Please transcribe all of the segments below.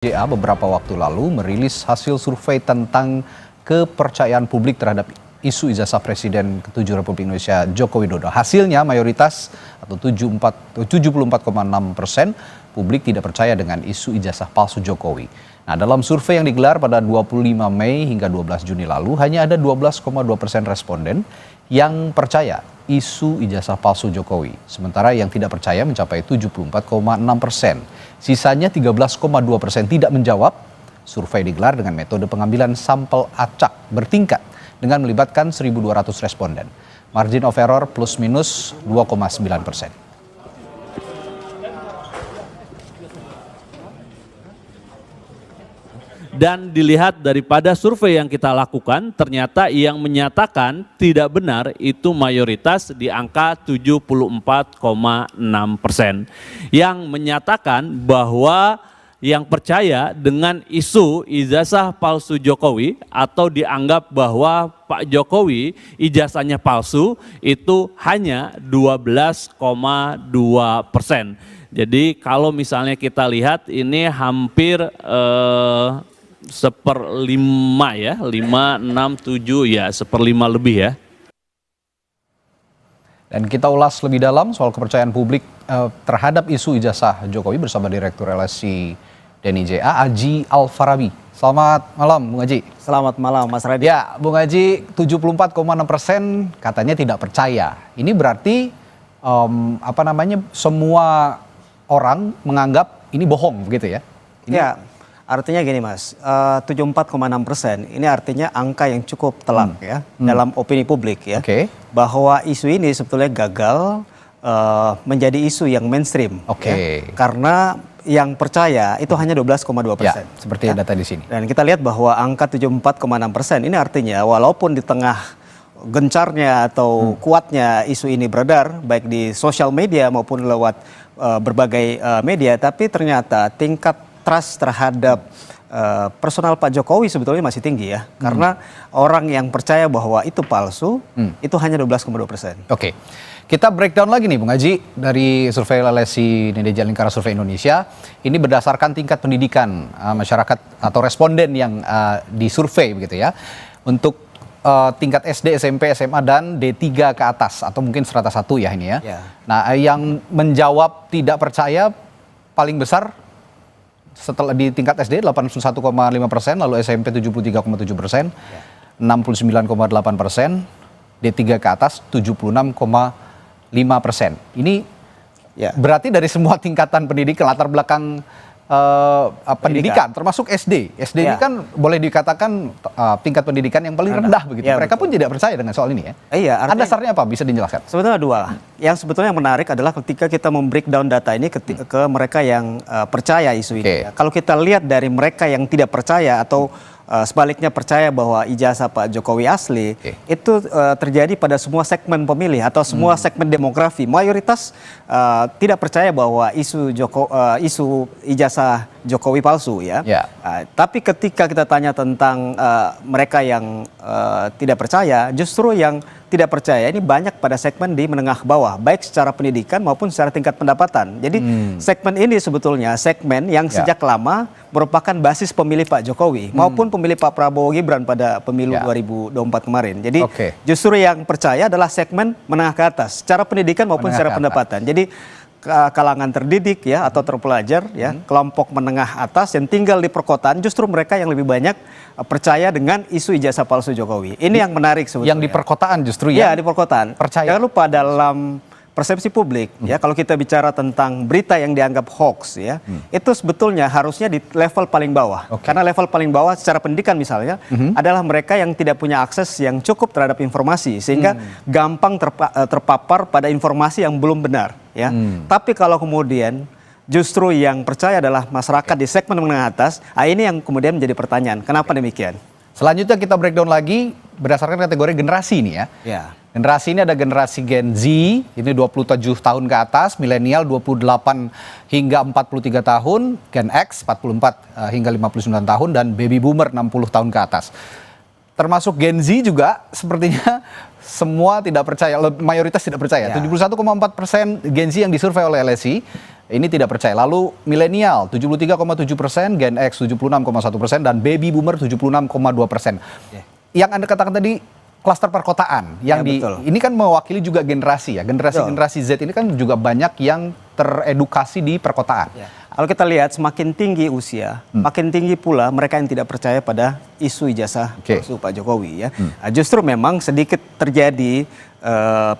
JA beberapa waktu lalu merilis hasil survei tentang kepercayaan publik terhadap isu ijazah Presiden ke-7 Republik Indonesia Joko Widodo. Hasilnya mayoritas atau 74,6% publik tidak percaya dengan isu ijazah palsu Jokowi. Nah, dalam survei yang digelar pada 25 Mei hingga 12 Juni lalu, hanya ada 12,2% responden yang percaya isu ijazah palsu Jokowi. Sementara yang tidak percaya mencapai 74,6%. Sisanya 13,2% tidak menjawab. Survei digelar dengan metode pengambilan sampel acak bertingkat dengan melibatkan 1.200 responden. Margin of error plus minus 2,9%. Dan dilihat daripada survei yang kita lakukan, ternyata yang menyatakan tidak benar itu mayoritas di angka 74,6%. Yang menyatakan bahwa yang percaya dengan isu ijazah palsu Jokowi atau dianggap bahwa Pak Jokowi ijazahnya palsu itu hanya 12,2%. Jadi kalau misalnya kita lihat ini hampir 1/5 ya, 5, 6, 7 ya, 1/5 lebih ya. Dan kita ulas lebih dalam soal kepercayaan publik terhadap isu ijazah Jokowi bersama Direktur LSI Deni JA, Aji Alfarabi. Selamat malam, Bung Aji. Selamat malam, Mas Radit. Ya, Bung Aji, 74,6% katanya tidak percaya. Ini berarti semua orang menganggap ini bohong, begitu ya? Ya, artinya gini Mas, 74,6% ini artinya angka yang cukup telak ya dalam opini publik ya. Bahwa isu ini sebetulnya gagal menjadi isu yang mainstream. Ya, karena yang percaya itu hanya 12,2%. Ya, seperti data di sini. Dan kita lihat bahwa angka 74,6% ini artinya walaupun di tengah gencarnya atau kuatnya isu ini beredar baik di sosial media maupun lewat berbagai media, tapi ternyata tingkat trust terhadap personal Pak Jokowi sebetulnya masih tinggi ya. Karena orang yang percaya bahwa itu palsu itu hanya 12,2%. Oke. Kita breakdown lagi nih Bung Aji dari survei LSI Nidja Lingkara Survei Indonesia. Ini berdasarkan tingkat pendidikan masyarakat atau responden yang disurvei begitu ya. Untuk tingkat SD, SMP, SMA dan D3 ke atas atau mungkin strata 1 ya ini ya. Nah, yang menjawab tidak percaya paling besar setelah di tingkat SD 81,5%, lalu SMP 73,7%, 69,8%, D3 ke atas 76,5%. Ini berarti dari semua tingkatan pendidikan, latar belakang pendidikan, termasuk SD. SD ini kan boleh dikatakan tingkat pendidikan yang paling rendah begitu. Mereka pun tidak percaya dengan soal ini ya. Ada dasarnya apa? Bisa dijelaskan? Sebetulnya dua. Yang sebetulnya menarik adalah ketika kita membreakdown data ini ke mereka yang percaya isu ini. Kalau kita lihat dari mereka yang tidak percaya atau sebaliknya percaya bahwa ijazah Pak Jokowi asli, itu terjadi pada semua segmen pemilih atau semua segmen demografi. Mayoritas tidak percaya bahwa isu ijazah Jokowi palsu ya. Tapi ketika kita tanya tentang mereka yang tidak percaya, justru yang tidak percaya ini banyak pada segmen di menengah ke bawah, baik secara pendidikan maupun secara tingkat pendapatan. Jadi segmen ini sebetulnya segmen yang sejak lama merupakan basis pemilih Pak Jokowi maupun pemilih Pak Prabowo Gibran pada pemilu 2024 kemarin. Jadi justru yang percaya adalah segmen menengah ke atas, secara pendidikan maupun secara pendapatan. Jadi kalangan terdidik ya atau terpelajar ya, kelompok menengah atas yang tinggal di perkotaan, justru mereka yang lebih banyak percaya dengan isu ijazah palsu Jokowi. Ini yang menarik sebetulnya. Yang di perkotaan justru ya. Ya, di perkotaan. Percaya. Jangan lupa dalam persepsi publik ya, kalau kita bicara tentang berita yang dianggap hoax ya, itu sebetulnya harusnya di level paling bawah. Karena level paling bawah secara pendidikan misalnya adalah mereka yang tidak punya akses yang cukup terhadap informasi sehingga gampang terpapar pada informasi yang belum benar ya. Tapi kalau kemudian justru yang percaya adalah masyarakat di segmen menengah atas, ini yang kemudian menjadi pertanyaan, kenapa demikian? Selanjutnya kita breakdown lagi berdasarkan kategori generasi ini ya. Generasi ini ada generasi Gen Z, ini 27 tahun ke atas, milenial 28 hingga 43 tahun, Gen X 44 hingga 59 tahun, dan baby boomer 60 tahun ke atas. Termasuk Gen Z juga sepertinya semua tidak percaya, mayoritas tidak percaya. 71,4% Gen Z yang disurvei oleh LSI Ini tidak percaya. Lalu milenial 73,7%, Gen X 76,1%, dan baby boomer 76,2%. Yang Anda katakan tadi klaster perkotaan yang betul. ini kan mewakili juga generasi ya. Generasi Z ini kan juga banyak yang teredukasi di perkotaan. Kalau kita lihat semakin tinggi usia, makin tinggi pula mereka yang tidak percaya pada isu ijazah palsu Pak Jokowi ya. Justru memang sedikit terjadi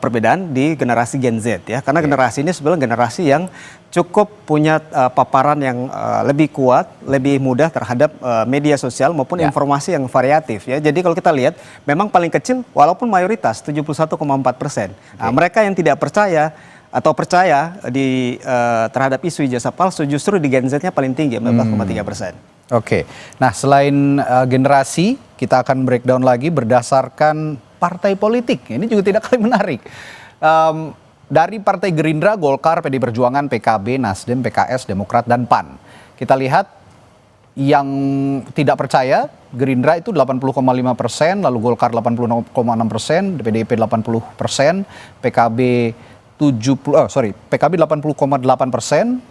perbedaan di generasi Gen Z ya, karena generasi ini sebenarnya generasi yang cukup punya paparan yang lebih kuat, lebih mudah terhadap media sosial maupun informasi yang variatif ya. Jadi kalau kita lihat memang paling kecil walaupun mayoritas 71,4%. Mereka yang tidak percaya atau percaya terhadap isu ijazah palsu justru di Gen Z-nya paling tinggi 14,3%. Oke, nah selain generasi, kita akan breakdown lagi berdasarkan partai politik. Ini juga tidak kalah menarik. Dari Partai Gerindra, Golkar, PD Perjuangan, PKB, Nasdem, PKS, Demokrat, dan PAN. Kita lihat yang tidak percaya, Gerindra itu 80,5%, lalu Golkar 80,6%, PDIP 80%, PKB PKB 80,8%,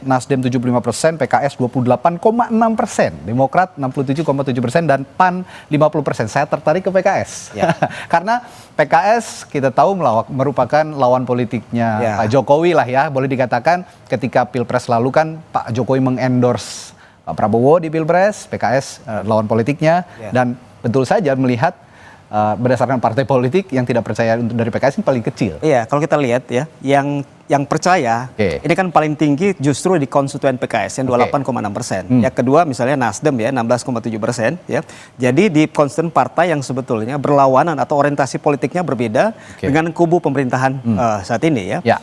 Nasdem 75%, PKS 28,6%, Demokrat 67,7%, dan PAN 50%. Saya tertarik ke PKS. Karena PKS kita tahu merupakan lawan politiknya Pak Jokowi lah ya. Boleh dikatakan ketika Pilpres lalu kan Pak Jokowi mengendorse Pak Prabowo di Pilpres, PKS lawan politiknya. Dan betul saja melihat berdasarkan partai politik yang tidak percaya dari PKS ini paling kecil. Iya, kalau kita lihat ya, yang percaya ini kan paling tinggi justru di konstituen PKS yang 28,6%. Yang kedua misalnya Nasdem ya 16,7% ya. Jadi di konstituen partai yang sebetulnya berlawanan atau orientasi politiknya berbeda dengan kubu pemerintahan saat ini ya.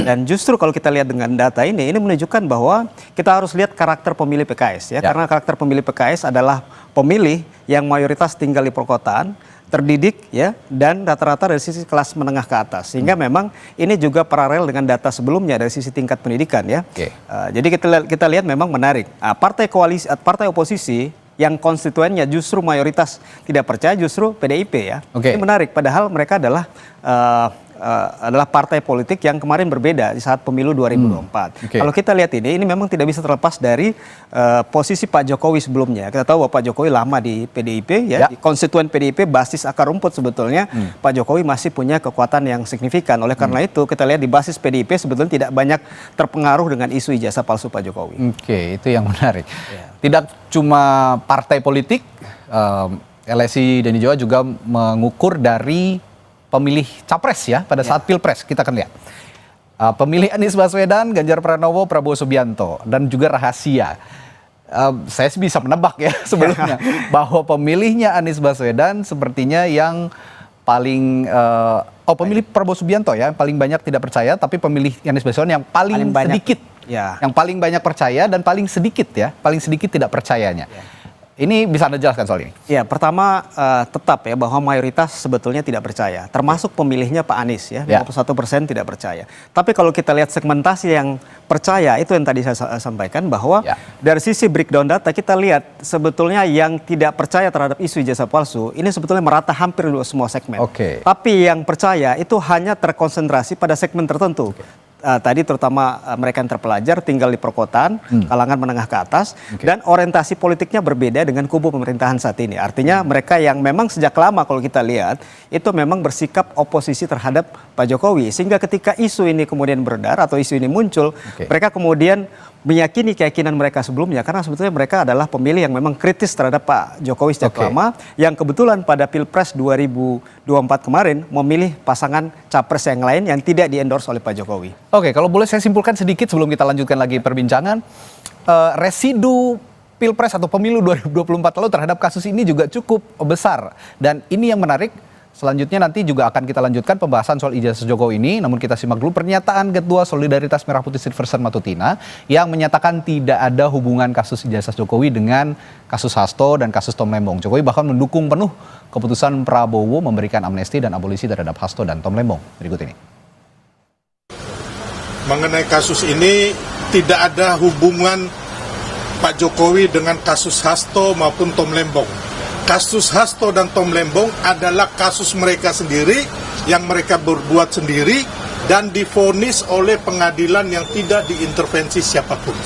Dan justru kalau kita lihat dengan data ini menunjukkan bahwa kita harus lihat karakter pemilih PKS ya. Karena karakter pemilih PKS adalah pemilih yang mayoritas tinggal di perkotaan, terdidik ya, dan rata-rata dari sisi kelas menengah ke atas, sehingga memang ini juga paralel dengan data sebelumnya dari sisi tingkat pendidikan ya. Jadi kita lihat memang menarik. Partai koalisi, partai oposisi yang konstituennya justru mayoritas tidak percaya justru PDIP ya. Ini menarik, padahal mereka adalah partai politik yang kemarin berbeda di saat pemilu 2024. Kalau kita lihat ini memang tidak bisa terlepas dari posisi Pak Jokowi sebelumnya. Kita tahu bahwa Pak Jokowi lama di PDIP ya, di konstituen PDIP basis akar rumput sebetulnya Pak Jokowi masih punya kekuatan yang signifikan. Oleh karena itu kita lihat di basis PDIP sebetulnya tidak banyak terpengaruh dengan isu ijazah palsu Pak Jokowi. Itu yang menarik. Tidak cuma partai politik, LSI dan Jawa juga mengukur dari pemilih capres ya pada saat Pilpres. Kita akan lihat pemilih Anies Baswedan, Ganjar Pranowo, Prabowo Subianto, dan juga rahasia. Saya bisa menebak ya sebelumnya bahwa pemilihnya Anies Baswedan sepertinya yang paling pemilih Prabowo Subianto ya paling banyak tidak percaya, tapi pemilih Anies Baswedan yang paling sedikit yang paling banyak percaya dan paling sedikit tidak percayanya. Ini bisa Anda jelaskan soal ini? Ya, pertama tetap ya bahwa mayoritas sebetulnya tidak percaya, termasuk pemilihnya Pak Anies ya, 51% tidak percaya. Tapi kalau kita lihat segmentasi yang percaya, itu yang tadi saya sampaikan bahwa dari sisi breakdown data kita lihat sebetulnya yang tidak percaya terhadap isu ijazah palsu ini sebetulnya merata hampir di semua segmen. Tapi yang percaya itu hanya terkonsentrasi pada segmen tertentu. Tadi terutama mereka yang terpelajar tinggal di perkotaan, kalangan menengah ke atas, dan orientasi politiknya berbeda dengan kubu pemerintahan saat ini. Artinya mereka yang memang sejak lama kalau kita lihat itu memang bersikap oposisi terhadap Pak Jokowi, sehingga ketika isu ini kemudian beredar atau isu ini muncul, mereka kemudian meyakini keyakinan mereka sebelumnya, karena sebetulnya mereka adalah pemilih yang memang kritis terhadap Pak Jokowi sejak lama, yang kebetulan pada Pilpres 2024 kemarin memilih pasangan capres yang lain yang tidak di-endorse oleh Pak Jokowi. Kalau boleh saya simpulkan sedikit sebelum kita lanjutkan lagi perbincangan, residu Pilpres atau pemilu 2024 lalu terhadap kasus ini juga cukup besar, dan ini yang menarik. Selanjutnya nanti juga akan kita lanjutkan pembahasan soal ijazah Jokowi ini, namun kita simak dulu pernyataan Ketua Solidaritas Merah Putih Silversen Matutina yang menyatakan tidak ada hubungan kasus ijazah Jokowi dengan kasus Hasto dan kasus Tom Lembong. Jokowi bahkan mendukung penuh keputusan Prabowo memberikan amnesti dan abolisi terhadap Hasto dan Tom Lembong. Berikut ini. Mengenai kasus ini tidak ada hubungan Pak Jokowi dengan kasus Hasto maupun Tom Lembong. Kasus Hasto dan Tom Lembong adalah kasus mereka sendiri yang mereka berbuat sendiri, dan divonis oleh pengadilan yang tidak diintervensi siapapun.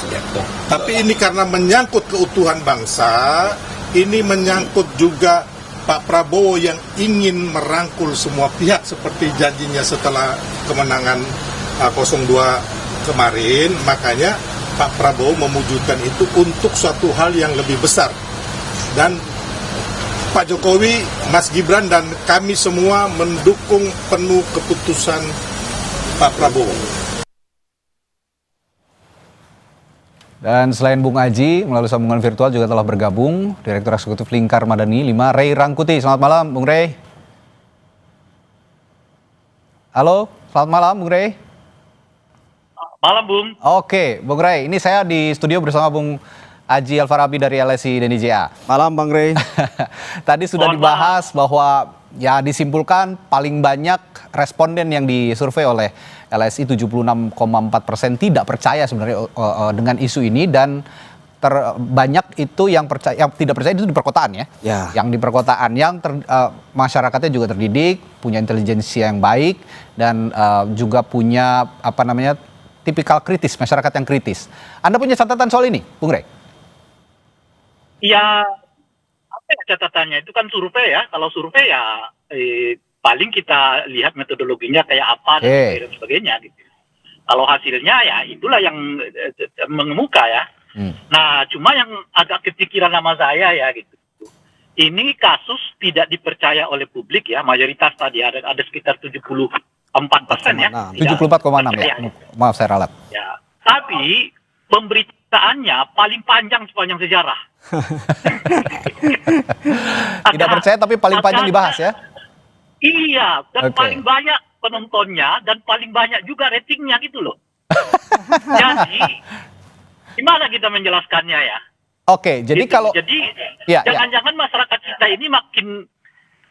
Tapi ini karena menyangkut keutuhan bangsa, ini menyangkut juga Pak Prabowo yang ingin merangkul semua pihak seperti janjinya setelah kemenangan 02 kemarin, makanya Pak Prabowo mewujudkan itu untuk suatu hal yang lebih besar. Dan Pak Jokowi, Mas Gibran, dan kami semua mendukung penuh keputusan Pak Prabowo. Dan selain Bung Aji, melalui sambungan virtual juga telah bergabung Direktur Eksekutif Lingkar Madani 5, Ray Rangkuti. Selamat malam, Bung Ray. Halo, selamat malam, Bung Ray. Malam, Bung. Oke, Bung Ray, ini saya di studio bersama Bung Aji Alfarabi dari LSI DNIJA. Malam Bang Ray. Tadi sudah dibahas bahwa ya disimpulkan paling banyak responden yang disurvei oleh LSI 76,4% tidak percaya sebenarnya dengan isu ini, dan terbanyak itu yang tidak percaya itu di perkotaan ya. Yang di perkotaan yang masyarakatnya juga terdidik, punya intelijensi yang baik, dan juga punya tipikal kritis, masyarakat yang kritis. Anda punya catatan soal ini, Bung Ray? Ya, apa ya catatannya? Itu kan survei ya. Kalau survei ya paling kita lihat metodologinya kayak apa dan sebagainya gitu. Kalau hasilnya ya itulah yang mengemuka ya. Nah, cuma yang agak kepikiran sama saya ya gitu. Ini kasus tidak dipercaya oleh publik ya, mayoritas tadi ada sekitar 74% ya. 74,6 ya. Maaf saya ralat. Ya. Tapi pemberitaannya paling panjang sepanjang sejarah. Tidak percaya tapi paling panjang dibahas ya. Iya, dan paling banyak penontonnya dan paling banyak juga ratingnya gitu loh. Jadi gimana kita menjelaskannya ya? Oke, jadi gitu. kalau jangan-jangan masyarakat kita ini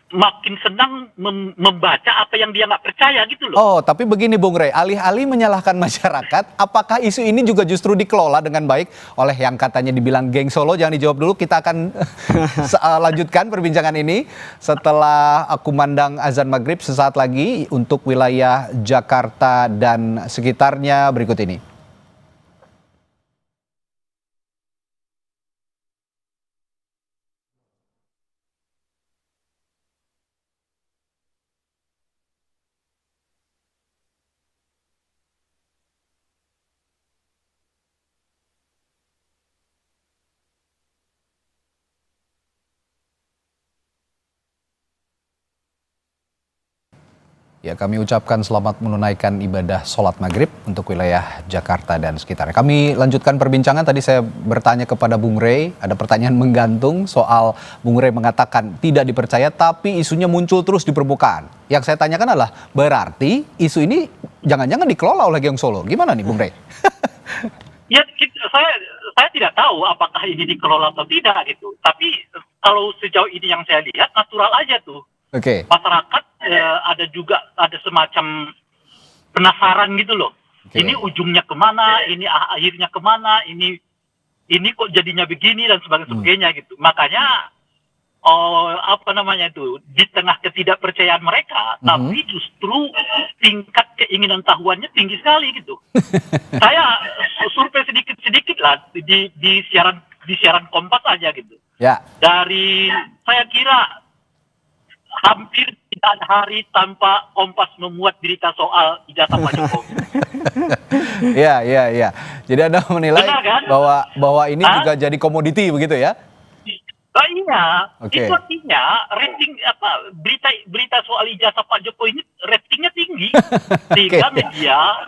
makin senang membaca apa yang dia nggak percaya gitu loh. Oh, tapi begini Bung Ray, alih-alih menyalahkan masyarakat, apakah isu ini juga justru dikelola dengan baik oleh yang katanya dibilang geng Solo? Jangan dijawab dulu, kita akan lanjutkan perbincangan ini setelah kumandang azan maghrib sesaat lagi untuk wilayah Jakarta dan sekitarnya berikut ini. Ya, kami ucapkan selamat menunaikan ibadah sholat maghrib untuk wilayah Jakarta dan sekitarnya. Kami lanjutkan perbincangan. Tadi saya bertanya kepada Bung Ray, ada pertanyaan menggantung soal Bung Ray mengatakan tidak dipercaya, tapi isunya muncul terus di permukaan. Yang saya tanyakan adalah, berarti isu ini jangan-jangan dikelola oleh geng Solo. Gimana nih Bung Ray? Ya, saya tidak tahu apakah ini dikelola atau tidak gitu. Tapi kalau sejauh ini yang saya lihat, natural aja tuh. Masyarakat ada semacam penasaran gitu loh. Ini ujungnya kemana, ini akhirnya kemana, ini kok jadinya begini dan sebagainya gitu. Makanya di tengah ketidakpercayaan mereka, tapi justru tingkat keinginan tahuannya tinggi sekali gitu. Saya survei sedikit lah di siaran Kompas aja gitu. Dari saya kira hampir tidak ada hari tanpa Kompas memuat berita soal ijazah Pak Jokowi. Iya. Jadi Anda menilai kan? bahwa ini juga jadi komoditi begitu ya? Iya. Itu artinya rating berita soal ijazah Pak Jokowi ini ratingnya tinggi. Sehingga media,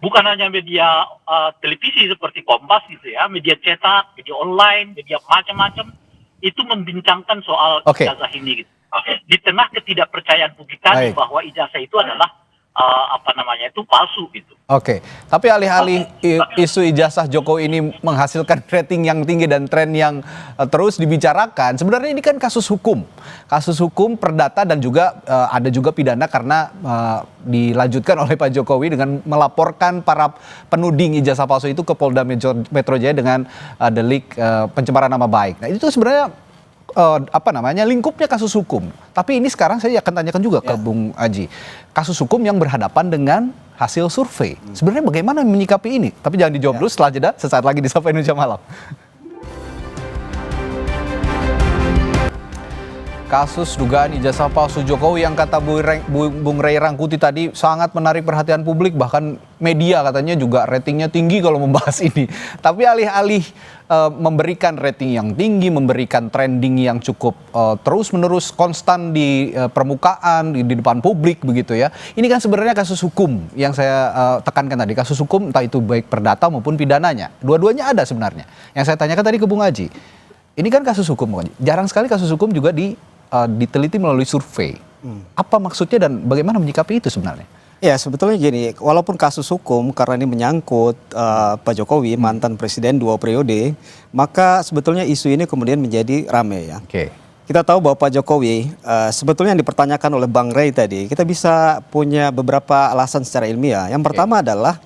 bukan hanya media televisi seperti Kompas gitu ya, media cetak, media online, media macam-macam itu membincangkan soal ijazah ini gitu. Di tengah ketidakpercayaan publik tadi bahwa ijazah itu adalah itu palsu gitu. Tapi alih-alih isu ijazah Jokowi ini menghasilkan rating yang tinggi dan tren yang terus dibicarakan, sebenarnya ini kan kasus hukum perdata dan juga ada juga pidana karena dilanjutkan oleh Pak Jokowi dengan melaporkan para penuding ijazah palsu itu ke Polda Metro Jaya dengan delik pencemaran nama baik. Nah, itu sebenarnya lingkupnya kasus hukum. Tapi ini sekarang saya akan tanyakan juga ke Bung Aji. Kasus hukum yang berhadapan dengan hasil survei. Sebenarnya bagaimana menyikapi ini? Tapi jangan dijawab dulu, setelah jeda sesaat lagi di Sapa Indonesia Malam. Kasus dugaan ijazah palsu Jokowi yang kata Bung Ray Rangkuti tadi sangat menarik perhatian publik, bahkan media katanya juga ratingnya tinggi kalau membahas ini. Tapi alih-alih memberikan rating yang tinggi, memberikan trending yang cukup terus-menerus konstan di permukaan, di depan publik begitu ya. Ini kan sebenarnya kasus hukum yang saya tekankan tadi. Kasus hukum entah itu baik perdata maupun pidananya. Dua-duanya ada sebenarnya. Yang saya tanyakan tadi ke Bung Aji. Ini kan kasus hukum, Bung Aji. Jarang sekali kasus hukum juga diteliti melalui survei. Apa maksudnya dan bagaimana menyikapi itu sebenarnya? Ya sebetulnya gini, walaupun kasus hukum karena ini menyangkut Pak Jokowi, mantan presiden 2 periode, maka sebetulnya isu ini kemudian menjadi ramai ya. Kita tahu bahwa Pak Jokowi sebetulnya yang dipertanyakan oleh Bang Ray tadi, kita bisa punya beberapa alasan secara ilmiah. Yang pertama adalah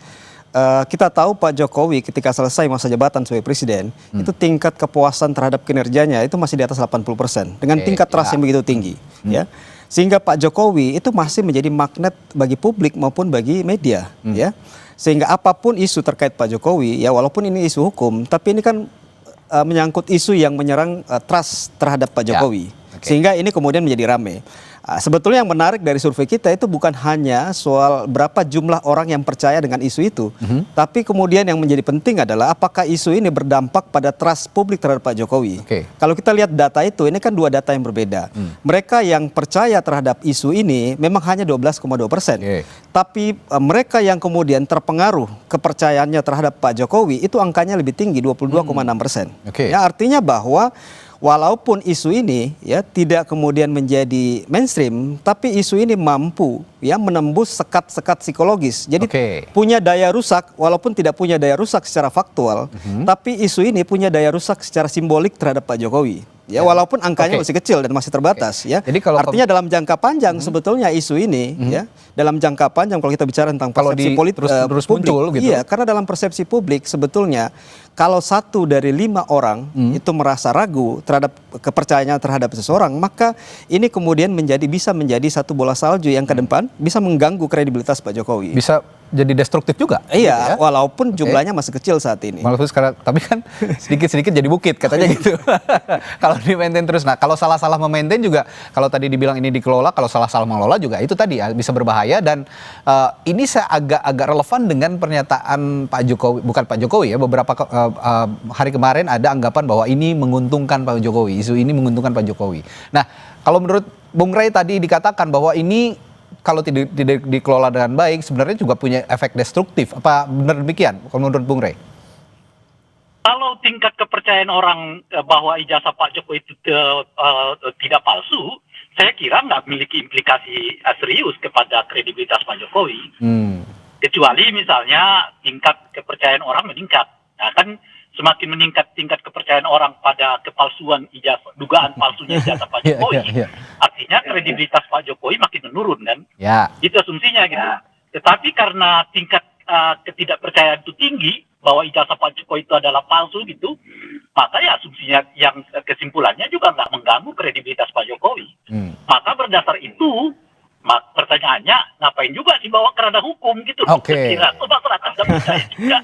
kita tahu Pak Jokowi ketika selesai masa jabatan sebagai presiden, itu tingkat kepuasan terhadap kinerjanya itu masih di atas 80% dengan tingkat trust yang begitu tinggi, ya. Sehingga Pak Jokowi itu masih menjadi magnet bagi publik maupun bagi media, ya. Sehingga apapun isu terkait Pak Jokowi, ya walaupun ini isu hukum, tapi ini kan menyangkut isu yang menyerang trust terhadap Pak Jokowi. Sehingga ini kemudian menjadi ramai. Sebetulnya yang menarik dari survei kita itu bukan hanya soal berapa jumlah orang yang percaya dengan isu itu, tapi kemudian yang menjadi penting adalah apakah isu ini berdampak pada trust publik terhadap Pak Jokowi. Kalau kita lihat data itu, ini kan dua data yang berbeda. Mereka yang percaya terhadap isu ini memang hanya 12,2%. Tapi mereka yang kemudian terpengaruh kepercayaannya terhadap Pak Jokowi itu angkanya lebih tinggi, 22,6%. Ya, artinya bahwa walaupun isu ini ya tidak kemudian menjadi mainstream, tapi isu ini mampu ya menembus sekat-sekat psikologis. Jadi punya daya rusak, walaupun tidak punya daya rusak secara faktual, tapi isu ini punya daya rusak secara simbolik terhadap Pak Jokowi. Ya, walaupun angkanya masih kecil dan masih terbatas ya. Jadi kalau artinya dalam jangka panjang sebetulnya isu ini ya, dalam jangka panjang kalau kita bicara tentang persepsi politik terus publik, muncul gitu. Iya, karena dalam persepsi publik sebetulnya kalau 1 dari 5 orang itu merasa ragu terhadap kepercayaannya terhadap seseorang, maka ini kemudian bisa menjadi satu bola salju yang ke depan bisa mengganggu kredibilitas Pak Jokowi. Bisa jadi destruktif juga. Iya, gitu ya? Walaupun jumlahnya masih kecil saat ini. Walaupun sekarang, tapi kan sedikit-sedikit jadi bukit katanya gitu. Kalau di-maintain terus. Nah, kalau salah-salah memaintain juga, kalau tadi dibilang ini dikelola, kalau salah-salah mengelola juga itu tadi ya bisa berbahaya. Dan ini saya agak relevan dengan pernyataan Pak Jokowi, bukan Pak Jokowi ya, beberapa hari kemarin ada anggapan bahwa ini menguntungkan Pak Jokowi, isu ini menguntungkan Pak Jokowi. Nah, kalau menurut Bung Ray tadi dikatakan bahwa ini kalau tidak dikelola dengan baik sebenarnya juga punya efek destruktif. Apa benar demikian kalau menurut Bung Ray? Kalau tingkat kepercayaan orang bahwa ijazah Pak Jokowi itu tidak palsu, saya kira nggak memiliki implikasi serius kepada kredibilitas Pak Jokowi. Kecuali misalnya tingkat kepercayaan orang meningkat. Nah, kan semakin meningkat tingkat kepercayaan orang pada kepalsuan ijazah, dugaan palsunya ijazah Pak Jokowi, artinya kredibilitas Pak Jokowi makin menurun kan? Itu asumsinya gitu. Tetapi karena tingkat ketidakpercayaan itu tinggi bahwa ijazah Pak Jokowi itu adalah palsu gitu, maka ya asumsinya yang kesimpulannya juga nggak mengganggu kredibilitas Pak Jokowi. Maka berdasar itu, pertanyaannya ngapain juga dibawa ke ranah hukum gitu? Kira masyarakat nggak percaya juga.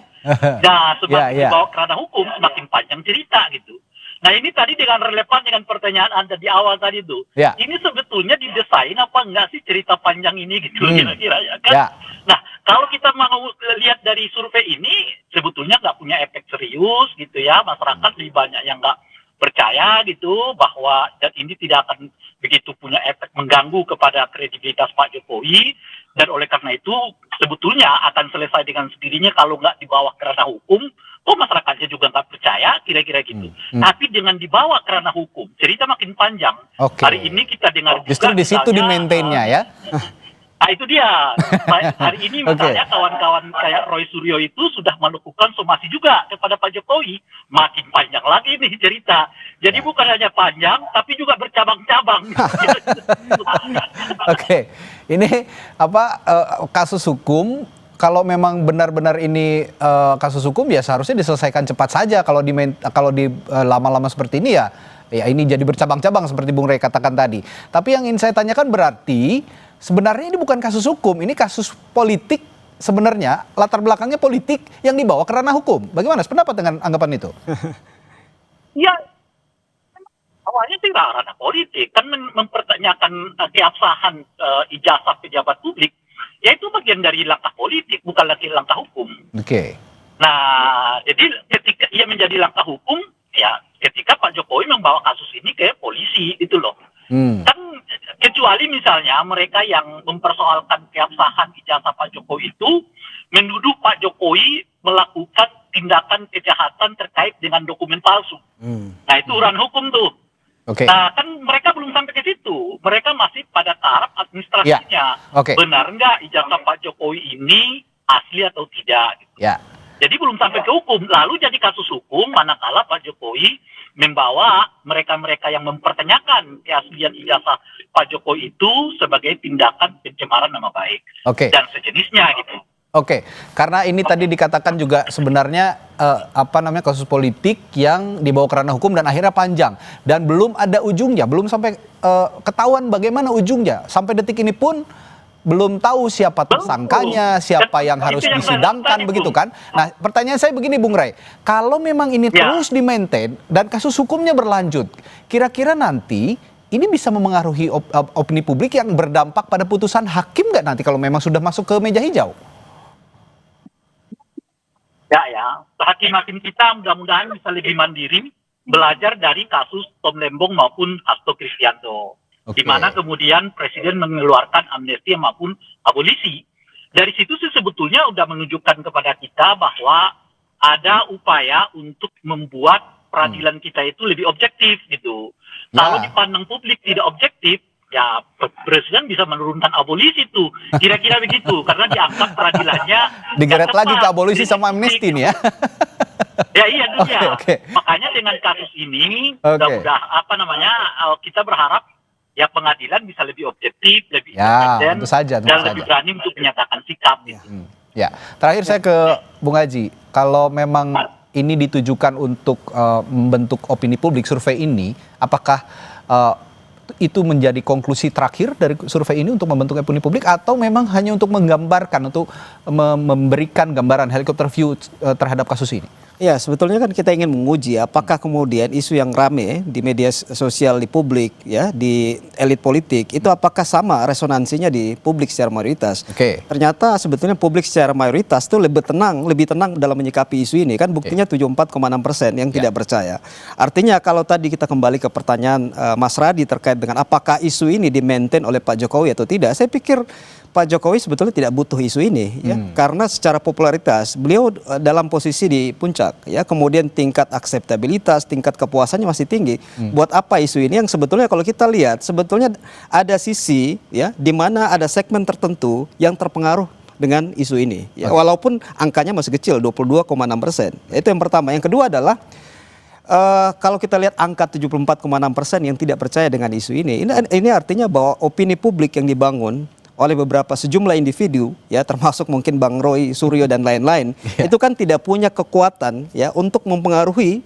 Nah, semakin dibawa ke ranah hukum semakin panjang cerita gitu. Nah, ini tadi dengan relevan dengan pertanyaan Anda di awal tadi itu. Ini sebetulnya didesain apa enggak sih cerita panjang ini gitu kira-kira ya kan? Nah, kalau kita mau lihat dari survei ini sebetulnya nggak punya efek serius gitu ya. Masyarakat lebih banyak yang nggak percaya gitu bahwa ini tidak akan begitu punya efek mengganggu kepada kredibilitas Pak Jokowi, dan oleh karena itu sebetulnya akan selesai dengan sendirinya kalau nggak dibawa ke ranah hukum. Masyarakatnya juga nggak percaya, kira-kira gitu. Tapi dengan dibawa ke ranah hukum, cerita makin panjang. Hari ini kita dengar juga justru di situ di maintainnya ya. Nah, itu dia. Hari ini misalnya kawan-kawan kayak Roy Suryo itu sudah melakukan somasi juga kepada Pak Jokowi. Makin panjang lagi nih cerita. Jadi bukan hanya panjang, tapi juga bercabang-cabang. Ini kasus hukum. Kalau memang benar-benar ini kasus hukum ya seharusnya diselesaikan cepat saja. Kalau di lama-lama seperti ini ya Ya ini jadi bercabang-cabang seperti Bung Rey katakan tadi. Tapi yang ingin saya tanyakan berarti sebenarnya ini bukan kasus hukum, ini kasus politik sebenarnya, latar belakangnya politik yang dibawa ke ranah hukum. Bagaimana pendapat dengan anggapan itu? Ya, awalnya sih ranah politik, kan mempertanyakan keabsahan ijazah pejabat publik, ya itu bagian dari langkah politik, bukan lagi langkah hukum. Oke. Nah, jadi ketika ia menjadi langkah hukum, ya ketika Pak Jokowi membawa kasus ini ke polisi, itu loh. Kan kecuali misalnya mereka yang mempersoalkan keabsahan ijazah Pak Jokowi itu menuduh Pak Jokowi melakukan tindakan kejahatan terkait dengan dokumen palsu. Nah itu urusan hukum tuh. Oke. Nah kan mereka belum sampai ke situ. Mereka masih pada taraf administrasinya. Ya. Oke. Benar nggak ijazah Pak Jokowi ini asli atau tidak? Gitu. Ya. Jadi belum sampai ke hukum. Lalu jadi kasus hukum manakala Pak Jokowi membawa mereka-mereka yang mempertanyakan keaslian ijazah Pak Jokowi itu sebagai tindakan pencemaran nama baik. Oke. Dan sejenisnya gitu. Oke, karena ini tadi dikatakan juga sebenarnya kasus politik yang dibawa ke ranah hukum dan akhirnya panjang dan belum ada ujungnya, belum sampai ketahuan bagaimana ujungnya. Sampai detik ini pun belum tahu siapa tersangkanya, siapa yang harus disidangkan, begitu kan? Nah, pertanyaan saya begini, Bung Rey, kalau memang ini terus di-maintain dan kasus hukumnya berlanjut, kira-kira nanti ini bisa memengaruhi opini publik yang berdampak pada putusan hakim nggak nanti kalau memang sudah masuk ke meja hijau? Ya, hakim-hakim kita mudah-mudahan bisa lebih mandiri belajar dari kasus Tom Lembong maupun Hasto Kristianto. Di mana kemudian Presiden mengeluarkan amnesti maupun abolisi. Dari situ sih sebetulnya sudah menunjukkan kepada kita bahwa ada upaya untuk membuat peradilan kita itu lebih objektif gitu. Kalau dipandang publik tidak objektif, ya Presiden bisa menurunkan abolisi itu. Kira-kira begitu, karena dianggap peradilannya digeret lagi ke abolisi sama amnesti nih ya. Ya iya itu ya. Oke. Makanya dengan kasus ini mudah-mudahan kita berharap ya pengadilan bisa lebih objektif, lebih independen, dan lebih berani untuk menyatakan sikap. Ya, terakhir saya ke Bung Haji, kalau memang ini ditujukan untuk membentuk opini publik, survei ini, apakah itu menjadi konklusi terakhir dari survei ini untuk membentuk opini publik atau memang hanya untuk menggambarkan, untuk memberikan gambaran helikopter view terhadap kasus ini? Ya, sebetulnya kan kita ingin menguji apakah kemudian isu yang rame di media sosial di publik, ya, di elit politik, itu apakah sama resonansinya di publik secara mayoritas. Ternyata sebetulnya publik secara mayoritas itu lebih tenang dalam menyikapi isu ini. Kan buktinya 74,6% yang tidak percaya. Artinya kalau tadi kita kembali ke pertanyaan Mas Radi terkait dengan apakah isu ini di-maintain oleh Pak Jokowi atau tidak, saya pikir Pak Jokowi sebetulnya tidak butuh isu ini, ya, karena secara popularitas beliau dalam posisi di puncak, ya, kemudian tingkat akseptabilitas, tingkat kepuasannya masih tinggi. Buat apa isu ini? Yang sebetulnya kalau kita lihat, sebetulnya ada sisi, ya, di mana ada segmen tertentu yang terpengaruh dengan isu ini, ya, walaupun angkanya masih kecil, 22,6%. Itu yang pertama. Yang kedua adalah kalau kita lihat angka 74,6% yang tidak percaya dengan isu ini artinya bahwa opini publik yang dibangun oleh beberapa sejumlah individu, ya, termasuk mungkin Bang Roy Suryo dan lain-lain, itu kan tidak punya kekuatan, ya, untuk mempengaruhi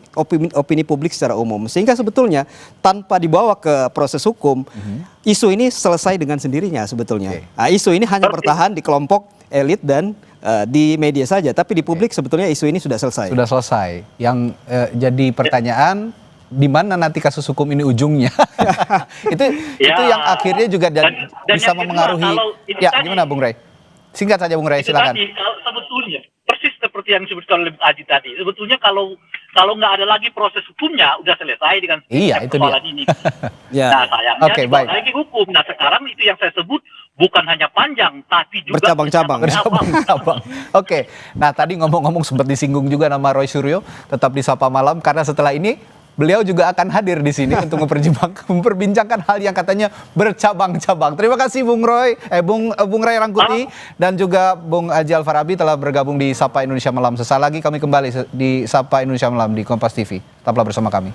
opini publik secara umum. Sehingga sebetulnya tanpa dibawa ke proses hukum, isu ini selesai dengan sendirinya sebetulnya. Nah, isu ini hanya bertahan di kelompok elit dan di media saja, tapi di publik sebetulnya isu ini sudah selesai. Sudah selesai. Yang jadi pertanyaan, di mana nanti kasus hukum ini ujungnya? itu yang akhirnya juga bisa memengaruhi. Ya, gimana Bung Rey? Singkat saja Bung Rey, silakan. Sebetulnya persis seperti yang disebutkan oleh Aji tadi. Sebetulnya kalau nggak ada lagi proses hukumnya, udah selesai dengan persoalan ini. Nah, sayangnya tidak lagi hukum. Nah, sekarang itu yang saya sebut bukan hanya panjang, tapi juga bercabang-cabang. Oke. Nah, tadi ngomong-ngomong sempat disinggung juga nama Roy Suryo, tetap di Sapa Malam, karena setelah ini beliau juga akan hadir di sini untuk memperbincangkan hal yang katanya bercabang-cabang. Terima kasih Bung Ray Rangkuti dan juga Bung Haji Alfarabi telah bergabung di Sapa Indonesia Malam. Sesaat lagi kami kembali di Sapa Indonesia Malam di Kompas TV. Tetaplah bersama kami.